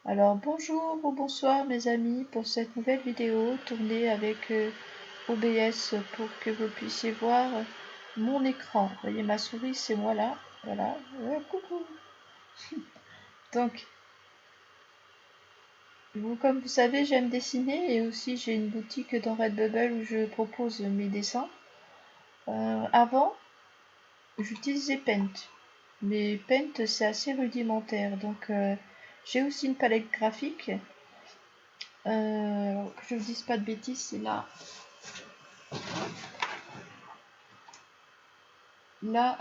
Alors bonjour ou bonsoir mes amis pour cette nouvelle vidéo tournée avec OBS pour que vous puissiez voir mon écran. Vous voyez ma souris, c'est moi là, voilà. Coucou. Donc, comme vous savez, j'aime dessiner et aussi j'ai une boutique dans Redbubble où je propose mes dessins. Avant, j'utilisais Paint, mais Paint c'est assez rudimentaire, donc j'ai aussi une palette graphique. Alors que je ne dise pas de bêtises, c'est là. La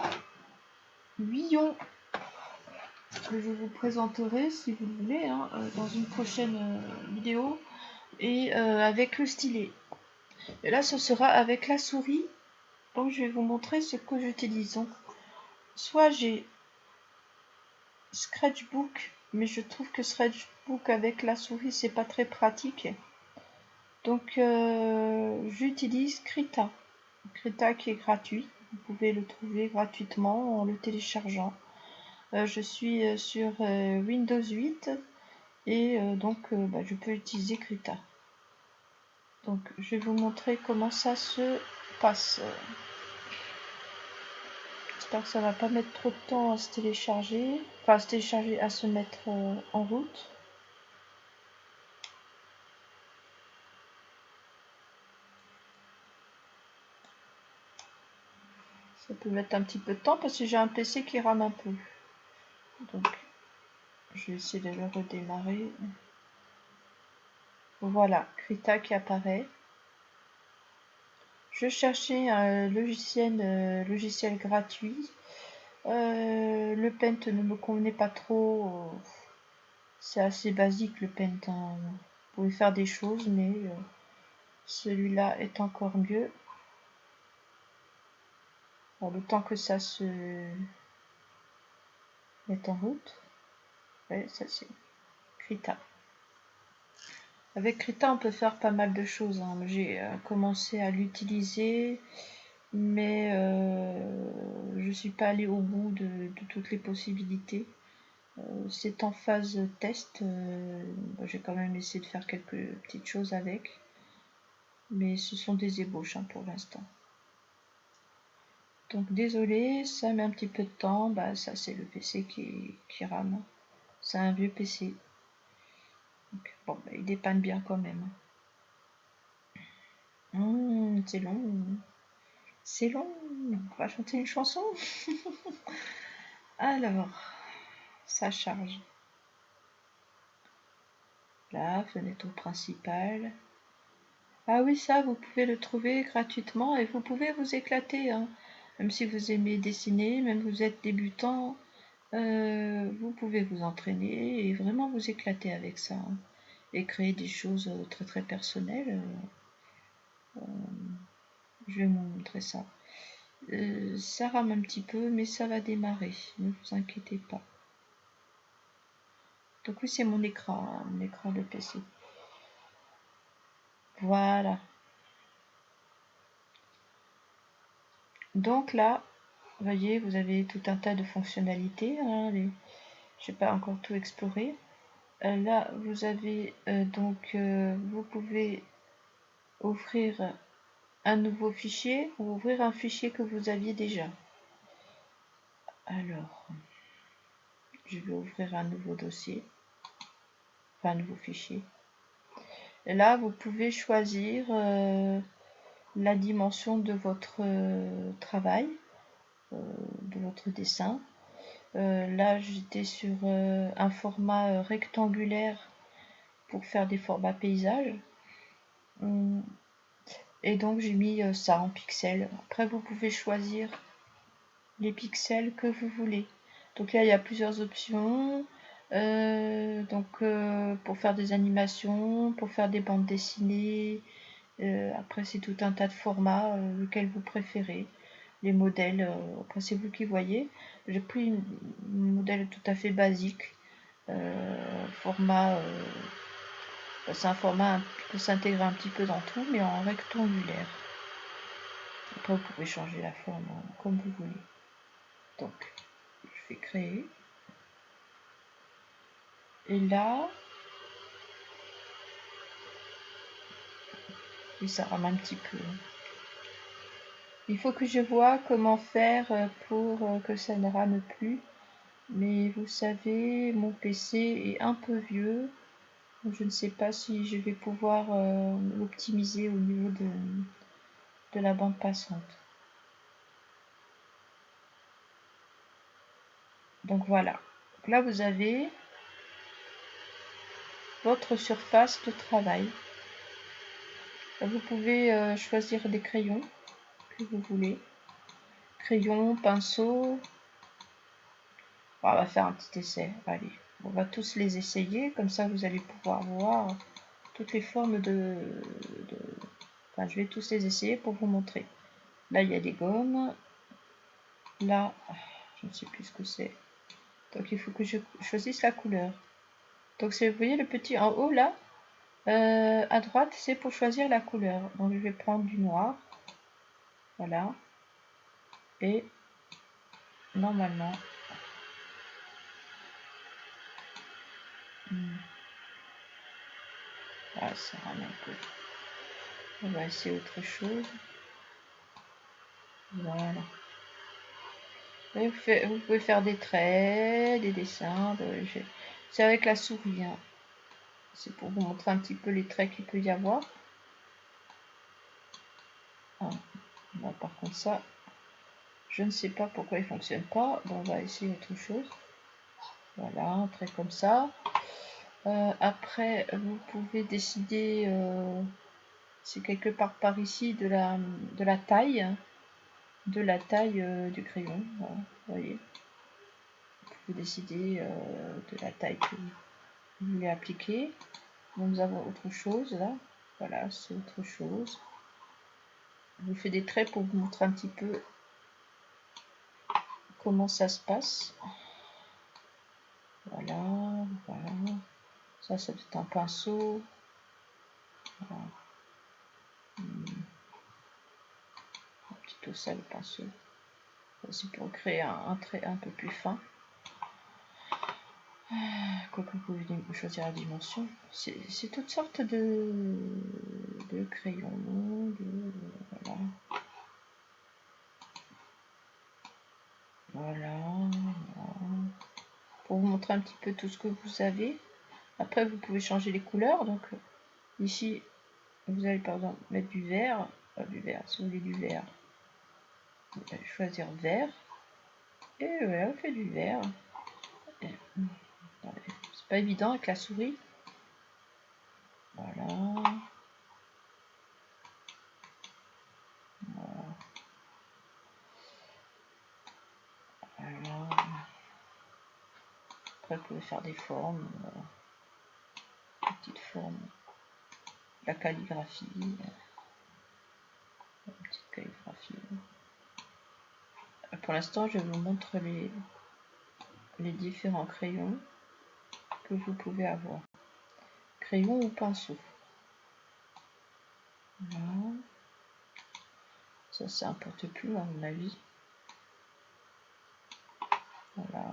Huillon que je vous présenterai si vous le voulez dans une prochaine vidéo et avec le stylet. Et là ce sera avec la souris, donc je vais vous montrer ce que j'utilise. Donc, soit j'ai Sketchbook, mais je trouve que Sketchbook avec la souris c'est pas très pratique, donc j'utilise Krita. Krita qui est gratuit, vous pouvez le trouver gratuitement en le téléchargeant. Je suis sur Windows 8 et donc je peux utiliser Krita. Donc je vais vous montrer comment ça se passe. J'espère que ça va pas mettre trop de temps à se télécharger, à se mettre en route. Ça peut mettre un petit peu de temps parce que j'ai un PC qui rame un peu. Donc je vais essayer de le redémarrer. Voilà, Krita qui apparaît. Je cherchais un logiciel gratuit. Le Paint ne me convenait pas trop. C'est assez basique le Paint. Vous pouvez faire des choses, mais celui-là est encore mieux. Bon, le temps que ça se mette en route. Ouais, ça c'est Krita. Avec Krita, on peut faire pas mal de choses. J'ai commencé à l'utiliser, mais je suis pas allée au bout de toutes les possibilités. C'est en phase test. J'ai quand même essayé de faire quelques petites choses avec, mais ce sont des ébauches pour l'instant. Donc désolé, ça met un petit peu de temps. Ça c'est le PC qui rame. C'est un vieux PC. Donc, bon, il dépanne bien quand même. C'est long. C'est long. On va chanter une chanson. Alors, ça charge. Là, fenêtre principale. Ah oui, ça, vous pouvez le trouver gratuitement et vous pouvez vous éclater. Même si vous aimez dessiner, même si vous êtes débutant, vous pouvez vous entraîner et vraiment vous éclater avec ça. Et créer des choses très très personnelles. Je vais vous montrer ça. Ça rame un petit peu, mais ça va démarrer. Ne vous inquiétez pas. Donc oui, c'est mon écran de PC. Voilà. Donc là, vous voyez, vous avez tout un tas de fonctionnalités. Je n'ai pas encore tout exploré. Là, vous avez vous pouvez ouvrir un nouveau fichier ou ouvrir un fichier que vous aviez déjà. Alors, je vais ouvrir un nouveau dossier, enfin un nouveau fichier. Et là, vous pouvez choisir la dimension de votre travail, de votre dessin. Là, j'étais sur un format rectangulaire pour faire des formats paysages. Et donc, j'ai mis ça en pixels. Après, vous pouvez choisir les pixels que vous voulez. Donc là, il y a plusieurs options. Pour faire des animations, pour faire des bandes dessinées. Après, c'est tout un tas de formats, lequel vous préférez. Les modèles, après c'est vous qui voyez. J'ai pris un modèle tout à fait basique. C'est un format qui peut s'intégrer un petit peu dans tout, mais en rectangulaire. Après, vous pouvez changer la forme comme vous voulez. Donc, je vais créer. Et là, Et ça rame un petit peu. Il faut que je vois comment faire pour que ça ne rame plus. Mais vous savez, mon PC est un peu vieux. Donc je ne sais pas si je vais pouvoir l'optimiser au niveau de la bande passante. Donc voilà. Donc là, vous avez votre surface de travail. Vous pouvez choisir des crayons que vous voulez. Crayon, pinceau. On va faire un petit essai. Allez, on va tous les essayer. Comme ça, vous allez pouvoir voir toutes les formes Enfin, je vais tous les essayer pour vous montrer. Là, il y a des gommes. Là, je ne sais plus ce que c'est. Donc, il faut que je choisisse la couleur. Donc, vous voyez le petit en haut, là, à droite, c'est pour choisir la couleur. Donc, je vais prendre du noir. Voilà. Et normalement... Ah, ça rame un peu. On va essayer autre chose. Voilà. Et vous pouvez faire des traits, des dessins. C'est avec la souris. Hein. C'est pour vous montrer un petit peu les traits qu'il peut y avoir. Ah, bon, par contre ça, je ne sais pas pourquoi il ne fonctionne pas. Bon, on va essayer autre chose. Voilà, un trait comme ça. Après, vous pouvez décider, c'est quelque part par ici, de la taille. De la taille du crayon. Voilà, vous voyez. Vous pouvez décider de la taille que vous voulez appliquer. Donc, nous avons autre chose là. Voilà, c'est autre chose. Je vous fais des traits pour vous montrer un petit peu comment ça se passe. Voilà, voilà. Ça, c'est un pinceau. Voilà. Plutôt ça, le pinceau. C'est pour créer un trait un peu plus fin. Quoique vous pouvez choisir la dimension. C'est toutes sortes de crayons. Voilà. Voilà. Pour vous montrer un petit peu tout ce que vous avez. Après, vous pouvez changer les couleurs. Donc, ici, vous allez par exemple mettre du vert. Du vert, si vous voulez du vert. Vous allez choisir vert. Et voilà, on fait du vert. C'est pas évident avec la souris. Voilà. Voilà. Après, vous pouvez faire des formes. Des petites formes. La calligraphie. Une petite calligraphie. Pour l'instant, je vous montre les différents crayons que vous pouvez avoir. Crayon ou pinceau. Voilà. Ça, c'est un porte-plume à mon avis. Voilà.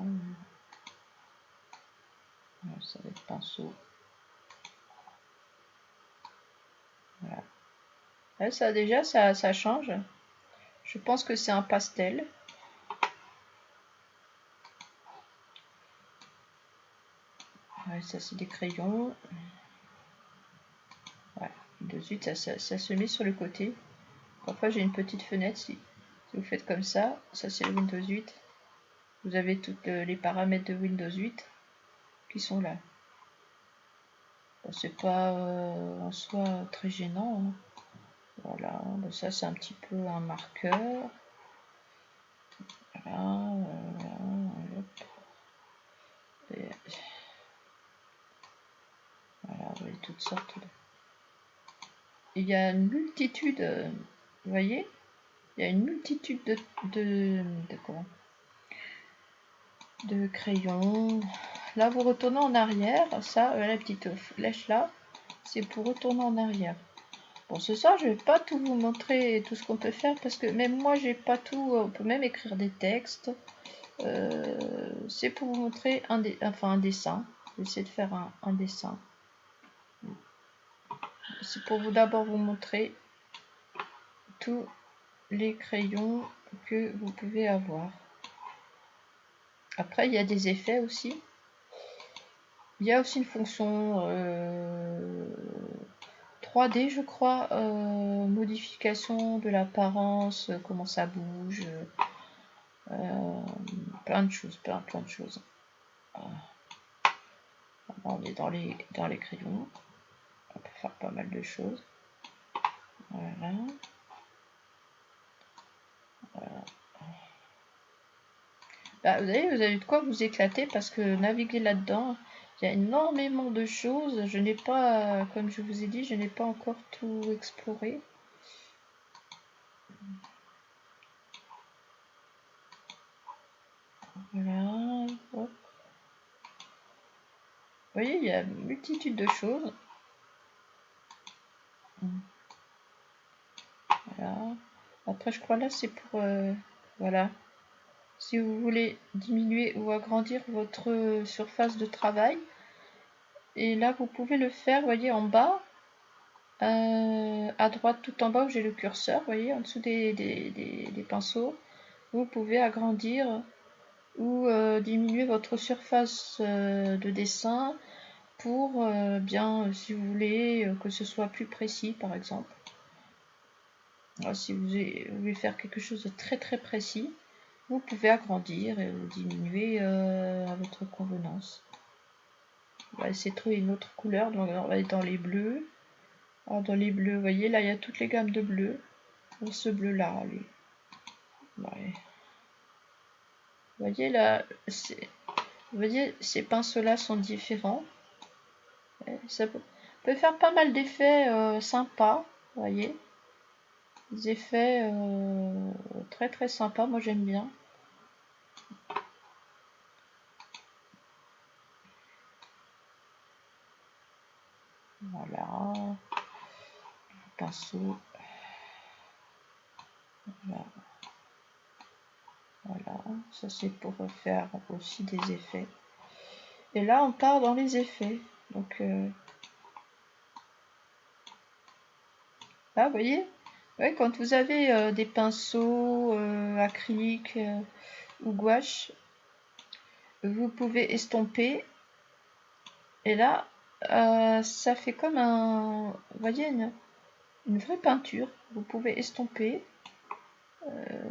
Ça va être pinceau. Voilà. Là, ça déjà, ça change. Je pense que c'est un pastel. Ouais, ça, c'est des crayons. Ouais, de suite, ça se met sur le côté. Parfois, j'ai une petite fenêtre. Si vous faites comme ça, ça c'est le Windows 8. Vous avez tous les paramètres de Windows 8 qui sont là. Bon, c'est pas en soi très gênant. Hein. Voilà, bon, ça c'est un petit peu un marqueur. Voilà, et voilà, vous voyez toutes sortes. Il y a une multitude, vous voyez, il y a une multitude de crayons. Là, vous retournez en arrière. Ça, la petite flèche là, c'est pour retourner en arrière. Bon, ce soir, je vais pas tout vous montrer tout ce qu'on peut faire parce que même moi, j'ai pas tout. On peut même écrire des textes. C'est pour vous montrer un dessin. Je vais essayer de faire un dessin. C'est pour vous d'abord vous montrer tous les crayons que vous pouvez avoir. Après, il y a des effets aussi. Il y a aussi une fonction 3D, je crois, modification de l'apparence, comment ça bouge, plein de choses, plein de choses. On est dans les crayons. On peut faire pas mal de choses. Voilà. Bah, vous avez de quoi vous éclater parce que naviguer là-dedans, il y a énormément de choses. Je n'ai pas, comme je vous ai dit, je n'ai pas encore tout exploré. Voilà. Hop. Vous voyez, il y a une multitude de choses. Voilà. Après, je crois là, c'est pour... voilà. Si vous voulez diminuer ou agrandir votre surface de travail. Et là, vous pouvez le faire, vous voyez, en bas. À droite, tout en bas où j'ai le curseur, vous voyez, en dessous des pinceaux. Vous pouvez agrandir ou diminuer votre surface de dessin pour bien, si vous voulez, que ce soit plus précis, par exemple. Alors, si vous voulez faire quelque chose de très très précis, vous pouvez agrandir et diminuer à votre convenance. On va essayer de trouver une autre couleur, donc on va aller dans les bleus. Alors dans les bleus, vous voyez, là il y a toutes les gammes de bleus. Ce bleu là, lui. Ouais. Vous voyez là, vous voyez, ces pinceaux-là sont différents. Ça peut faire pas mal d'effets sympas, vous voyez. Des effets très très sympas, moi j'aime bien. Voilà. Pinceau. Voilà. Voilà. Ça c'est pour faire aussi des effets. Et là on part dans les effets. Donc là vous voyez, ouais, quand vous avez des pinceaux acryliques ou gouache, vous pouvez estomper. Et là, ça fait comme un... Vous voyez, une vraie peinture. Vous pouvez estomper.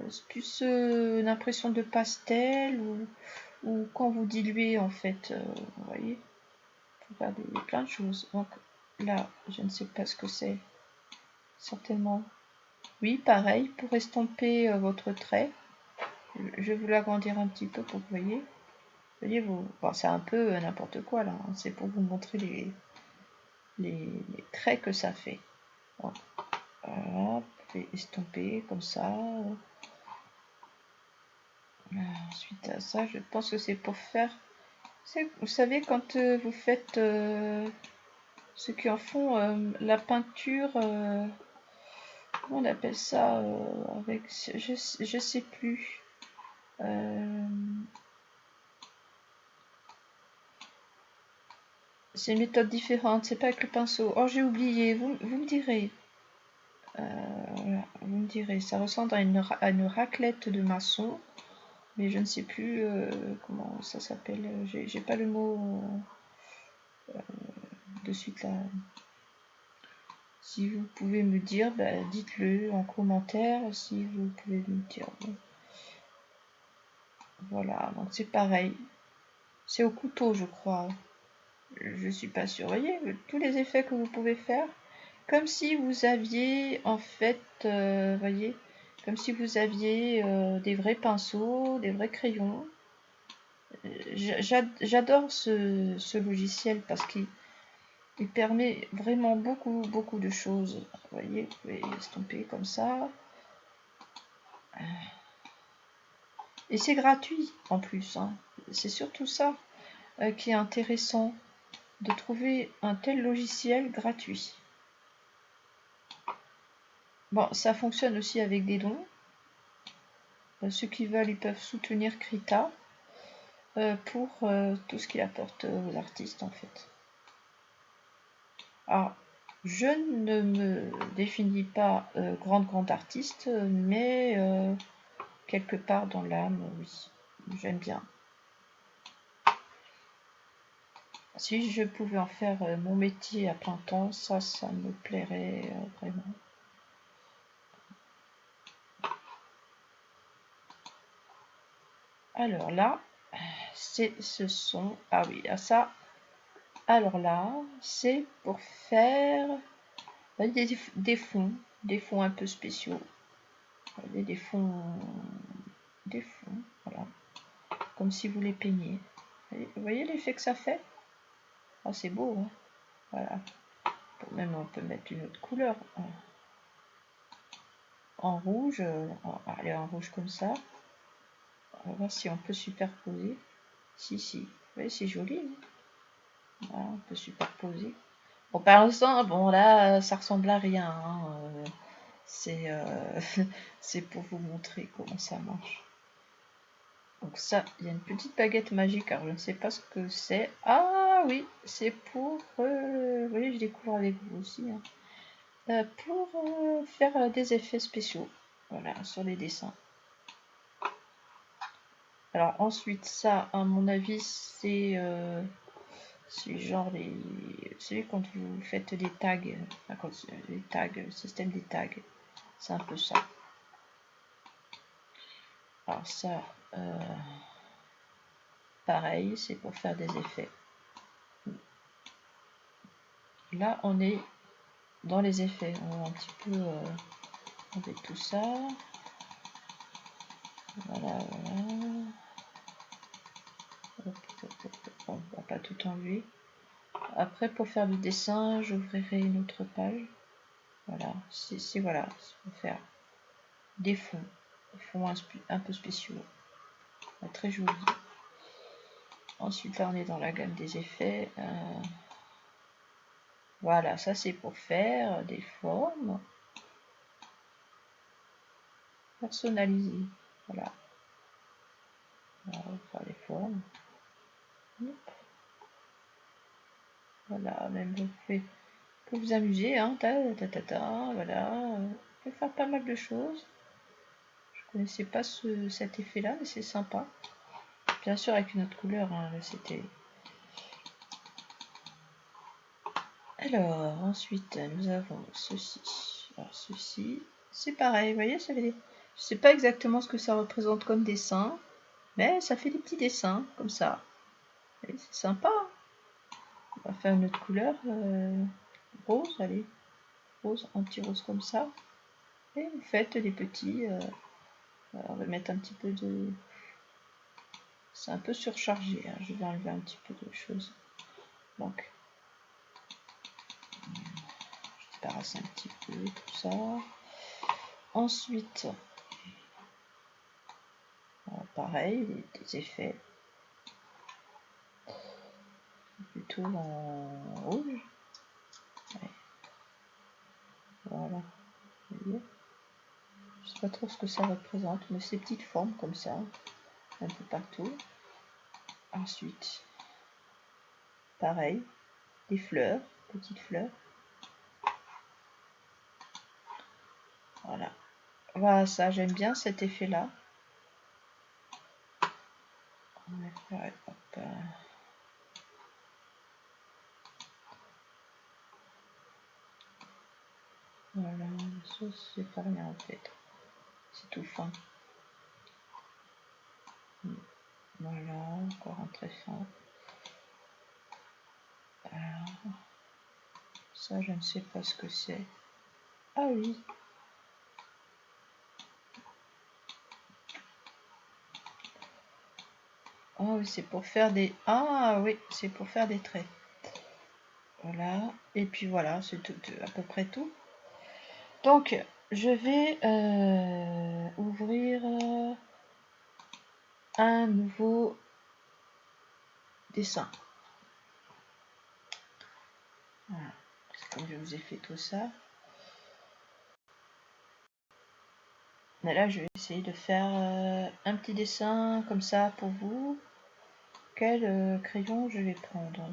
C'est plus une impression de pastel ou quand vous diluez, en fait. Vous voyez, vous faire plein de choses. Donc là, je ne sais pas ce que c'est. Certainement. Oui, pareil, pour estomper votre trait. Je vais vous l'agrandir un petit peu pour que vous voyez. Vous voyez, bon, c'est un peu n'importe quoi là. Hein. C'est pour vous montrer les traits que ça fait. Bon. Voilà, vous pouvez estomper comme ça. Ensuite à ça, je pense que c'est pour faire... Vous savez, quand vous faites ceux qui en font la peinture... comment on appelle ça avec... Je sais plus. C'est une méthode différente, c'est pas avec le pinceau. Oh, j'ai oublié, vous me direz. Voilà, vous me direz. Ça ressemble à une raclette de maçon. Mais je ne sais plus comment ça s'appelle. J'ai pas le mot de suite là. Si vous pouvez me dire, bah, dites-le en commentaire. Si vous pouvez me dire. Voilà, donc c'est pareil. C'est au couteau, je crois. Je suis pas sûre. Vous voyez, tous les effets que vous pouvez faire. Comme si vous aviez, en fait, voyez, comme si vous aviez des vrais pinceaux, des vrais crayons. J'adore ce logiciel parce qu'il permet vraiment beaucoup de choses. Vous voyez, vous pouvez estomper comme ça. Et c'est gratuit en plus. Hein. C'est surtout ça qui est intéressant, de trouver un tel logiciel gratuit. Bon, ça fonctionne aussi avec des dons. Ceux qui veulent, ils peuvent soutenir Krita pour tout ce qu'il apporte aux artistes en fait. Alors, Je ne me définis pas grande artiste, mais quelque part dans l'âme, oui, j'aime bien. Si je pouvais en faire mon métier à plein temps, ça me plairait vraiment. Alors là, ce sont... Ah oui, ça... Alors là, c'est pour faire des fonds un peu spéciaux. Des fonds, voilà. Comme si vous les peignez. Vous voyez l'effet que ça fait? Ah, c'est beau, hein? Voilà. Même on peut mettre une autre couleur. En rouge, allez, en rouge comme ça. On va voir si on peut superposer. Si. Vous voyez, c'est joli. Hein, voilà, on peut superposer. Bon, par l'instant, bon, là, ça ressemble à rien. Hein, c'est pour vous montrer comment ça marche. Donc ça, il y a une petite baguette magique. Alors, je ne sais pas ce que c'est. Ah oui, c'est pour... vous voyez, je découvre avec vous aussi. Hein, pour faire des effets spéciaux. Voilà, sur les dessins. Alors ensuite, ça, à mon avis, c'est genre celui quand vous faites des tags, les tags, le système des tags, c'est un peu ça. Alors ça, pareil, c'est pour faire des effets. Là, on est dans les effets. On va un petit peu enlever tout ça. Voilà. On va pas tout enlever. Après, pour faire du dessin, j'ouvrirai une autre page. Voilà, c'est voilà, pour faire des fonds un peu spéciaux, très jolis. Ensuite, là, on est dans la gamme des effets. Voilà, ça c'est pour faire des formes personnalisées. Voilà, on va faire des formes. Voilà, même vous pouvez vous amuser, hein, voilà, vous pouvez faire pas mal de choses. Je connaissais pas cet effet-là, mais c'est sympa. Bien sûr avec une autre couleur, hein, c'était... Alors, ensuite, nous avons ceci. Alors, ceci, c'est pareil, vous voyez, je ne sais pas exactement ce que ça représente comme dessin, mais ça fait des petits dessins, comme ça. C'est sympa. On va faire une autre couleur, rose, allez, rose, anti-rose comme ça. Et vous faites des petits... on va mettre un petit peu de... C'est un peu surchargé, hein. Je vais enlever un petit peu de choses. Donc, je débarrasse un petit peu tout ça. Ensuite, pareil, des effets plutôt en rouge. Ouais. Voilà. Vous voyez, je sais pas trop ce que ça représente, mais ces petites formes comme ça, un peu partout. Ensuite, pareil, des fleurs, petites fleurs. Voilà. Voilà, ça, j'aime bien cet effet-là. Ouais, hop. Voilà, ça c'est pas rien en fait. C'est tout fin. Voilà, encore un très fin. Alors, ça je ne sais pas ce que c'est. Ah oui. Ah oui, c'est pour faire des... Ah oui, c'est pour faire des traits. Voilà, et puis voilà, c'est tout, à peu près tout. Donc, je vais ouvrir un nouveau dessin. Voilà, comme je vous ai fait tout ça. Mais là, je vais essayer de faire un petit dessin comme ça pour vous. Quel crayon je vais prendre?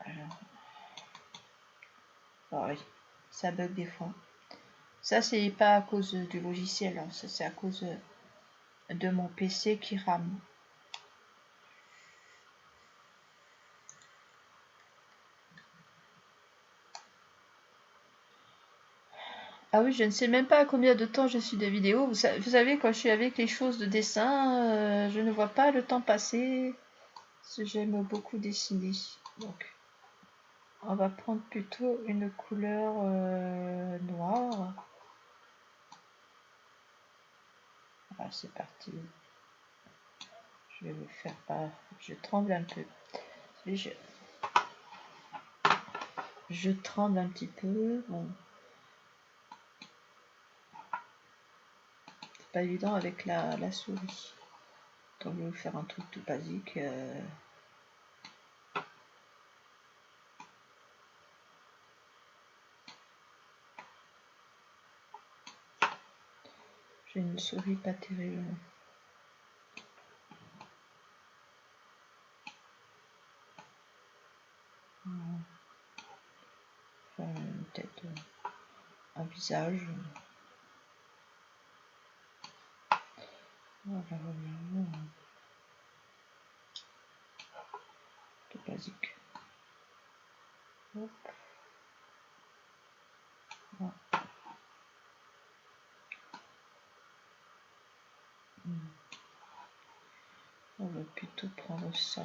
Alors, Ah oui, ça bug des fois. Ça, c'est pas à cause du logiciel, hein. Ça, c'est à cause de mon PC qui rame. Ah oui, je ne sais même pas à combien de temps je suis de vidéo. Vous savez, quand je suis avec les choses de dessin, je ne vois pas le temps passer. J'aime beaucoup dessiner. Donc, on va prendre plutôt une couleur noire. Ah, c'est parti. Je vais vous faire part. Je tremble un peu. Je tremble un petit peu. Bon. C'est pas évident avec la souris. Donc, je vais vous faire un truc tout basique. J'ai une souris pas terrible. Enfin, une tête, un visage. Voilà, voilà. Tout basique. Hop. Voilà. On va plutôt prendre ça.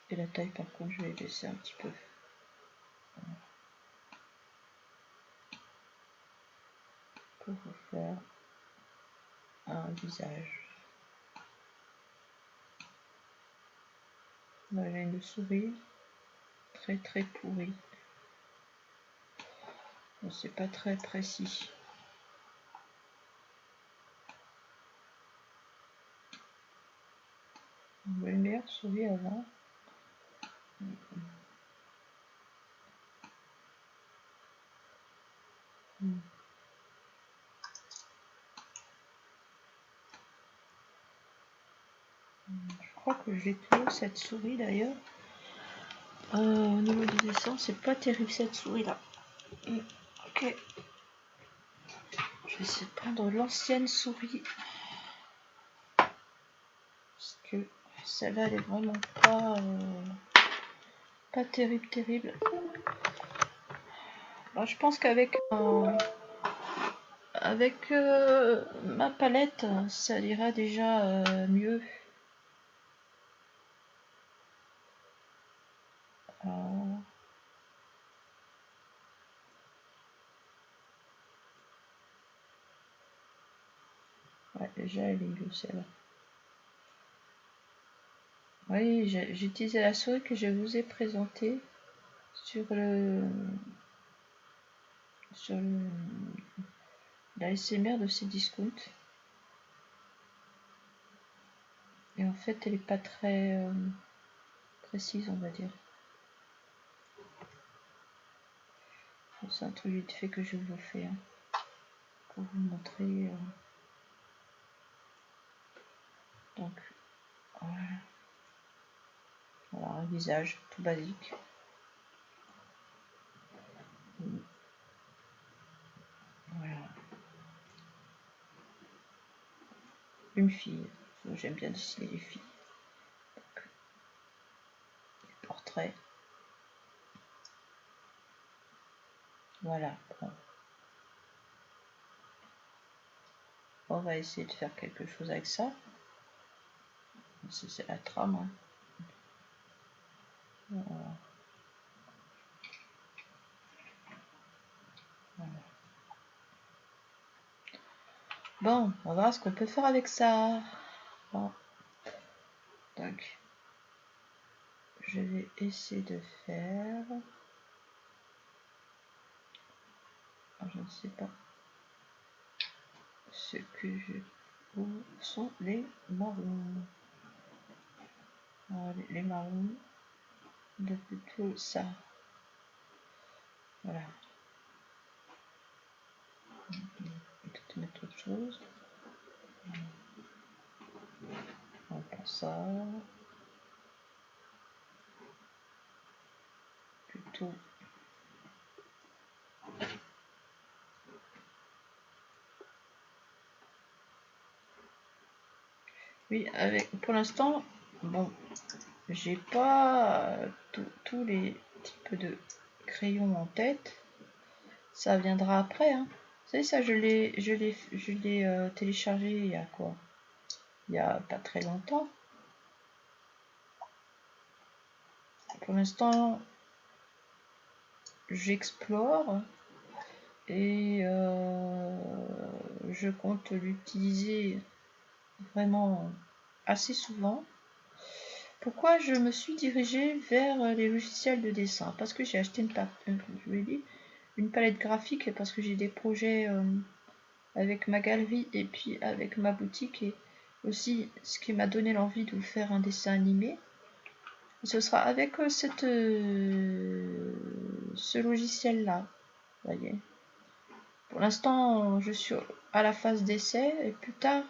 Et la taille, par contre, je vais laisser un petit peu. Pour vous faire un visage. Là, j'ai une souris très très pourrie. C'est pas très précis. On veut une meilleure souris avant. Je crois que j'ai toujours cette souris d'ailleurs. Au niveau du dessin, c'est pas terrible cette souris là. Ok. Je vais essayer de prendre l'ancienne souris. Parce que celle-là, elle est vraiment pas terrible. Bon, je pense qu'avec ma palette, ça ira déjà mieux. Ouais, déjà elle est mieux celle-là. Oui, j'ai utilisé la souris que je vous ai présentée sur l'ASMR de Cdiscount. Et en fait, elle n'est pas très précise, on va dire. C'est un truc vite fait que je vous fais hein, pour vous montrer. Donc, voilà. Voilà, un visage tout basique. Voilà. Une fille. J'aime bien dessiner les filles. Donc, les portraits. Voilà. Bon. On va essayer de faire quelque chose avec ça. C'est la trame. Hein. Voilà. Voilà. Bon, on va voir ce qu'on peut faire avec ça. Bon. Donc, je vais essayer de faire. Je ne sais pas ce que je. Où sont les marrons? Les marrons. De plutôt ça. Voilà. On va peut-être mettre autre chose. On va faire ça. tout. Oui, pour l'instant, bon, j'ai pas tous les types de crayons en tête. Ça viendra après, hein. Vous savez, ça, je l'ai téléchargé il y a quoi? Il y a pas très longtemps. Pour l'instant, j'explore et je compte l'utiliser vraiment assez souvent. Pourquoi je me suis dirigée vers les logiciels de dessin? Parce que j'ai acheté une palette graphique et parce que j'ai des projets avec ma galerie et puis avec ma boutique, et aussi ce qui m'a donné l'envie de vous faire un dessin animé. Ce sera avec ce logiciel là, voyez. Pour l'instant, je suis à la phase d'essai et plus tard,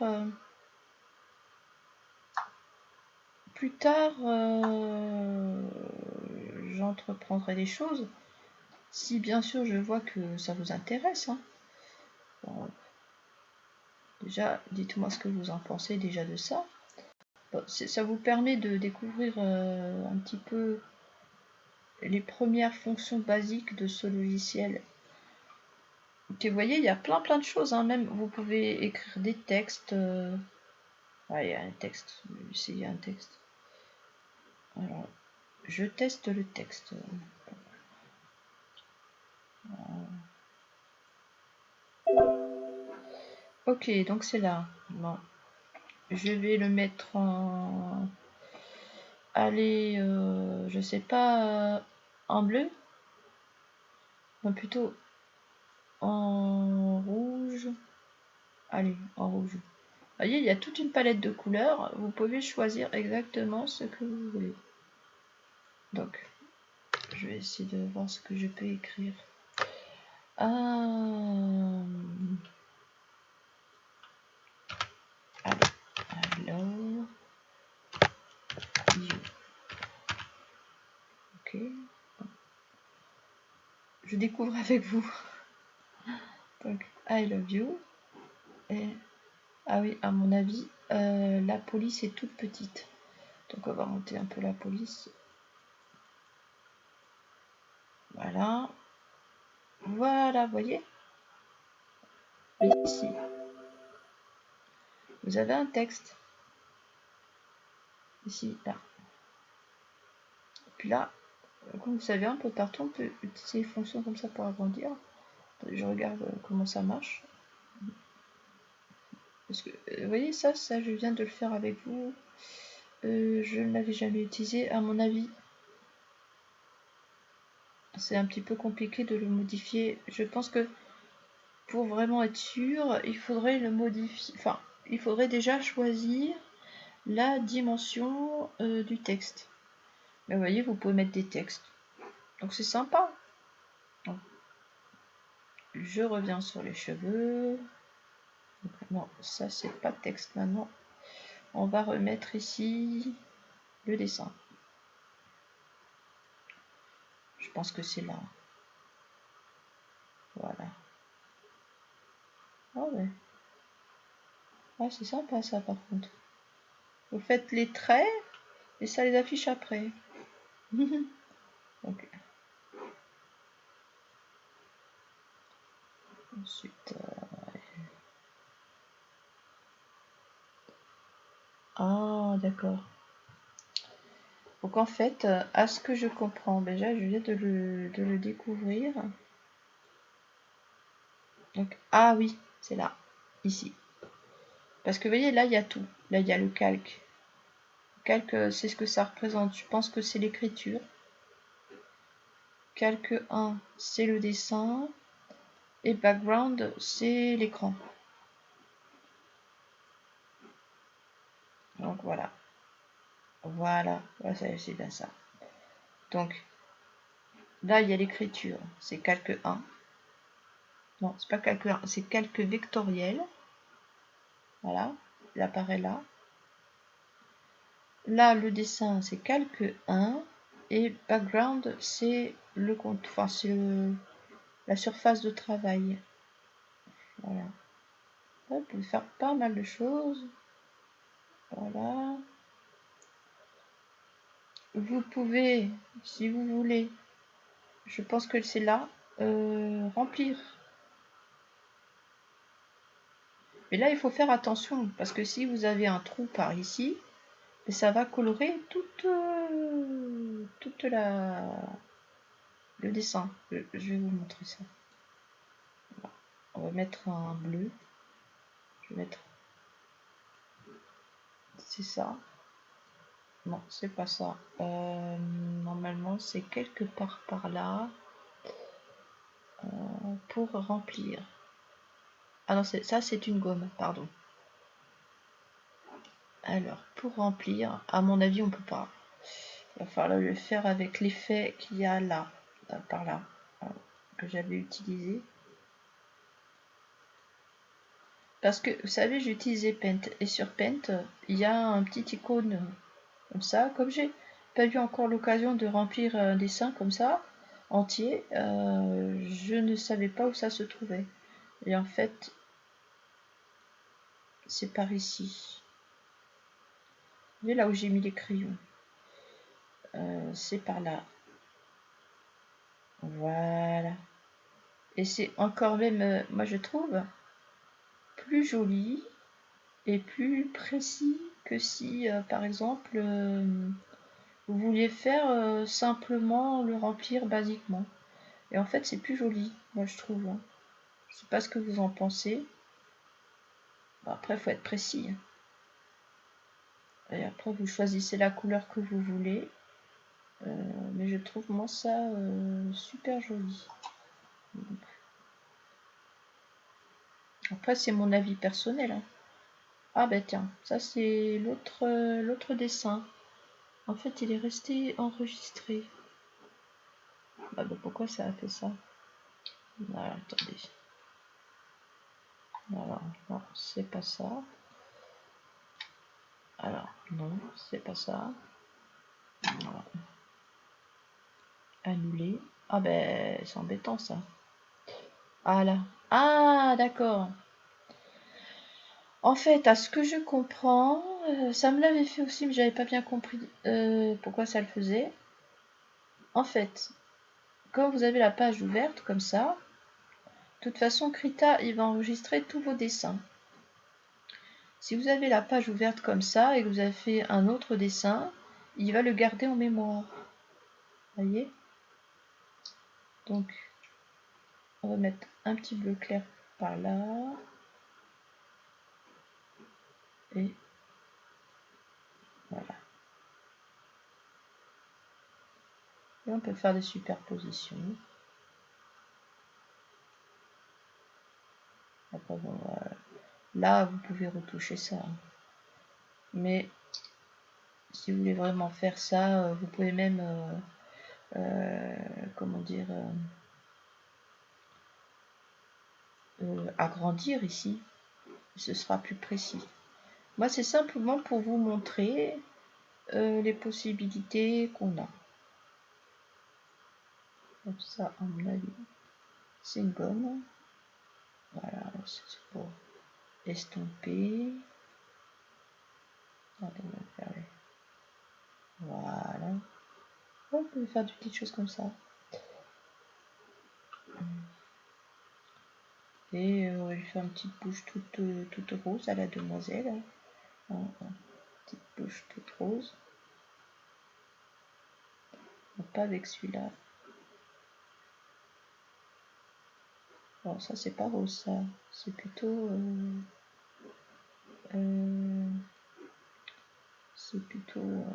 j'entreprendrai des choses. Si bien sûr je vois que ça vous intéresse, hein. Bon, déjà, dites-moi ce que vous en pensez déjà de ça. Bon, ça vous permet de découvrir un petit peu les premières fonctions basiques de ce logiciel. Ok, vous voyez, il y a plein de choses, hein. Même vous pouvez écrire des textes. Ah, il y a un texte. Ici, il y a un texte. Alors, je teste le texte. Ok, donc c'est là. Bon. Je vais le mettre en... Allez, je sais pas, en bleu. Non, plutôt en rouge. Allez, en rouge. Vous voyez, il y a toute une palette de couleurs. Vous pouvez choisir exactement ce que vous voulez. Donc, je vais essayer de voir ce que je peux écrire. Alors, you. Ok. Je découvre avec vous. Donc, I love you. Et, ah oui, à mon avis, la police est toute petite. Donc, on va monter un peu la police. Voilà. Voilà, vous voyez? Et ici, vous avez un texte. Ici, là. Et puis là, comme vous savez, un peu partout, on peut utiliser les fonctions comme ça pour agrandir. Je regarde comment ça marche. Parce que, vous voyez, ça, je viens de le faire avec vous. Je ne l'avais jamais utilisé, à mon avis. C'est un petit peu compliqué de le modifier. Je pense que pour vraiment être sûr, il faudrait le modifier. Enfin, il faudrait déjà choisir la dimension du texte. Mais vous voyez, vous pouvez mettre des textes. Donc c'est sympa. Donc, je reviens sur les cheveux. Donc, non, ça c'est pas de texte maintenant. On va remettre ici le dessin. Je pense que c'est là. Voilà. Ah ouais. Ah, c'est sympa ça par contre. Vous faites les traits et ça les affiche après. Ok. Ensuite. Ah, d'accord. Donc en fait, à ce que je comprends, déjà je viens de le découvrir. Donc, ah oui, c'est là, ici. Parce que vous voyez, là il y a tout. Là il y a le calque. Le calque, c'est ce que ça représente. Je pense que c'est l'écriture. Calque 1, c'est le dessin. Et background, c'est l'écran. Donc voilà. Voilà, c'est bien ça. Donc, là, il y a l'écriture. C'est calque 1. Non, c'est pas calque 1, c'est calque vectoriel. Voilà, il apparaît là. Là, le dessin, c'est calque 1. Et background, c'est le compte, enfin c'est la surface de travail. Voilà. Vous pouvez faire pas mal de choses. Voilà. Vous pouvez, si vous voulez, je pense que c'est là, remplir. Mais là, il faut faire attention, parce que si vous avez un trou par ici, ça va colorer toute le dessin. Je vais vous montrer ça. On va mettre un bleu. Je vais mettre... C'est ça. Non, c'est pas ça. Normalement, c'est quelque part par là. Pour remplir. Ah non, ça c'est une gomme, pardon. Alors, pour remplir, à mon avis, on peut pas. Il va falloir le faire avec l'effet qu'il y a là, par là, que j'avais utilisé. Parce que, vous savez, j'ai utilisé Paint, et sur Paint, il y a un petit icône comme ça. Comme j'ai pas eu encore l'occasion de remplir un dessin comme ça, entier, je ne savais pas où ça se trouvait. Et en fait, c'est par ici. Vous voyez là où j'ai mis les crayons. C'est par là. Voilà. Et c'est encore même, moi je trouve, plus joli et plus précis que si, par exemple, vous vouliez faire simplement le remplir basiquement. Et en fait, c'est plus joli, moi je trouve. Hein. Je sais pas ce que vous en pensez. Bon, après, il faut être précis. Et après, vous choisissez la couleur que vous voulez. Mais je trouve moi ça super joli. Donc, après, c'est mon avis personnel. Hein. Ah ben tiens, ça c'est l'autre dessin. En fait, il est resté enregistré. Ah ben pourquoi ça a fait ça? Voilà, attendez. Alors, non, c'est pas ça. Alors, non, c'est pas ça. Voilà. Annuler. Ah ben, c'est embêtant ça. Ah là. Ah, d'accord. En fait, à ce que je comprends, ça me l'avait fait aussi, mais j'avais pas bien compris pourquoi ça le faisait. En fait, quand vous avez la page ouverte comme ça, de toute façon, Krita, il va enregistrer tous vos dessins. Si vous avez la page ouverte comme ça et que vous avez fait un autre dessin, il va le garder en mémoire. Voyez? Donc, on va mettre un petit bleu clair par là. Et voilà. Et on peut faire des superpositions. Après, bon, là, vous pouvez retoucher ça. Mais si vous voulez vraiment faire ça, vous pouvez même, comment dire, agrandir ici. Ce sera plus précis. Moi, c'est simplement pour vous montrer les possibilités qu'on a. Comme ça, à mon avis, c'est une gomme. Voilà, c'est pour estomper. Voilà. On peut faire des petites choses comme ça. Et on va lui faire une petite bouche toute rose à la demoiselle. Une petite bouche toute rose. Donc, pas avec celui-là. Bon, ça c'est pas rose, ça. C'est plutôt... c'est plutôt...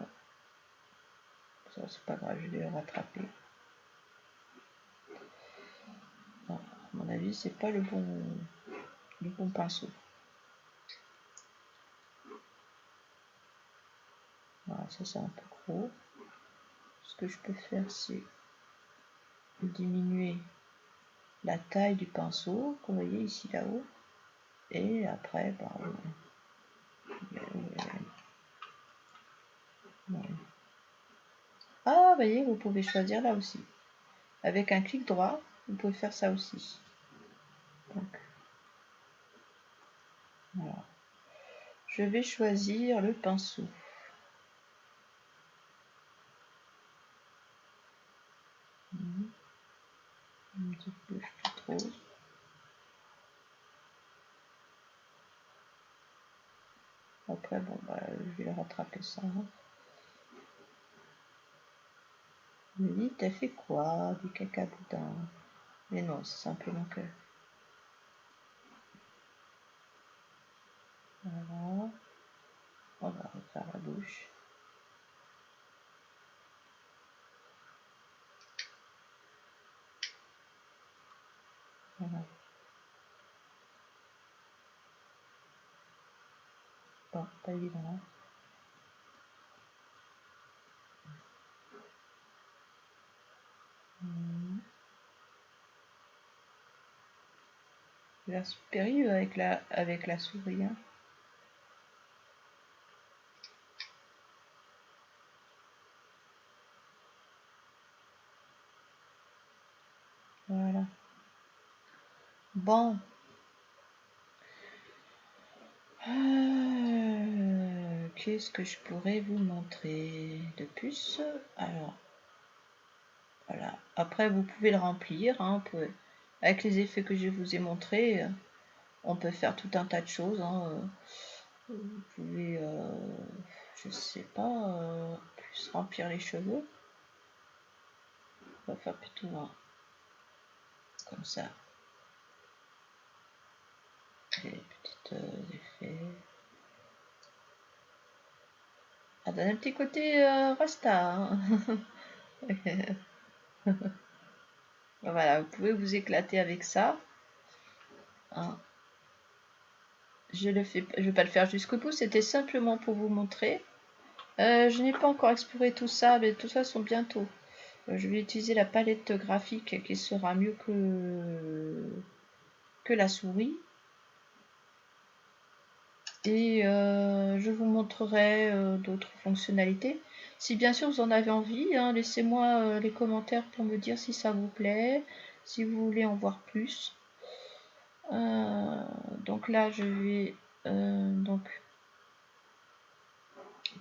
ça c'est pas grave, je vais le rattraper. Non, à mon avis, c'est pas le bon pinceau. Voilà, ça c'est un peu gros. Ce que je peux faire, c'est diminuer la taille du pinceau, que vous voyez ici là-haut. Et après, bah, ah voyez, vous pouvez choisir là aussi. Avec un clic droit, vous pouvez faire ça aussi. Donc, voilà. Je vais choisir le pinceau. Un petit peu plus trop. Après, bon, bah, je vais rattraper ça. Me dit, t'as fait quoi? Du caca boudin. Mais non, c'est simplement que... Voilà. On va refaire la bouche. Voilà. Bon, pas évident. Il a super eu avec la souris. Hein. Voilà. Bon. Qu'est-ce que je pourrais vous montrer de plus? Alors, voilà. Après, vous pouvez le remplir. Hein, avec les effets que je vous ai montrés, on peut faire tout un tas de choses. Hein. Vous pouvez, je sais pas, plus remplir les cheveux. On va faire plutôt comme ça. Les petits effets. Ça donne un petit côté rasta. Hein. Voilà, vous pouvez vous éclater avec ça. Hein. Je vais pas le faire jusqu'au bout, c'était simplement pour vous montrer. Je n'ai pas encore exploré tout ça, mais tout ça sont bientôt. Je vais utiliser la palette graphique qui sera mieux que la souris. Et je vous montrerai d'autres fonctionnalités. Si bien sûr vous en avez envie, hein, laissez-moi les commentaires pour me dire si ça vous plaît, si vous voulez en voir plus. Donc là je vais donc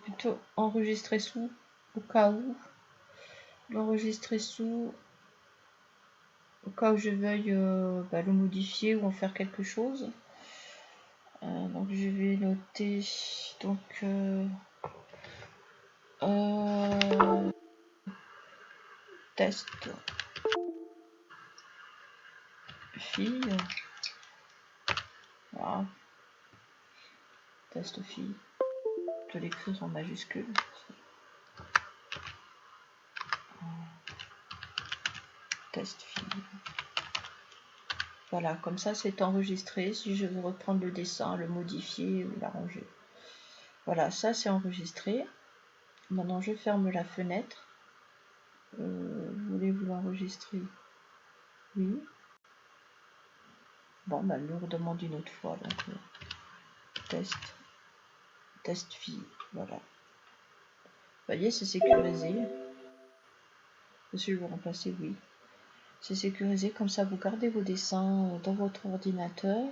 plutôt enregistrer sous au cas où l'enregistrer sous au cas où je veuille le modifier ou en faire quelque chose. Donc je vais noter donc test fille. Voilà. Test fille. Je vais l'écrire en majuscule. Test fille. Voilà, comme ça c'est enregistré. Si je veux reprendre le dessin, le modifier ou l'arranger. Voilà, ça c'est enregistré. Maintenant je ferme la fenêtre. Voulez-vous l'enregistrer? Oui. Bon, bah, le redemande une autre fois. Donc, test fille. Voilà. Vous voyez, c'est sécurisé. Si vous remplacez, oui. C'est sécurisé, comme ça vous gardez vos dessins dans votre ordinateur.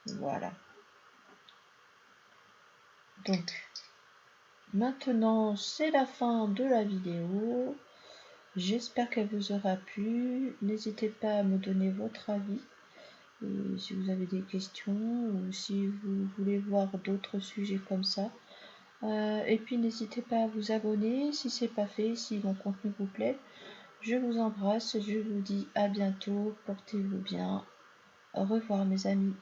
Voilà. Donc, maintenant, c'est la fin de la vidéo. J'espère qu'elle vous aura plu. N'hésitez pas à me donner votre avis. Et si vous avez des questions ou si vous voulez voir d'autres sujets comme ça. Et puis n'hésitez pas à vous abonner si c'est pas fait, si mon contenu vous plaît. Je vous embrasse, je vous dis à bientôt, portez-vous bien. Au revoir mes amis.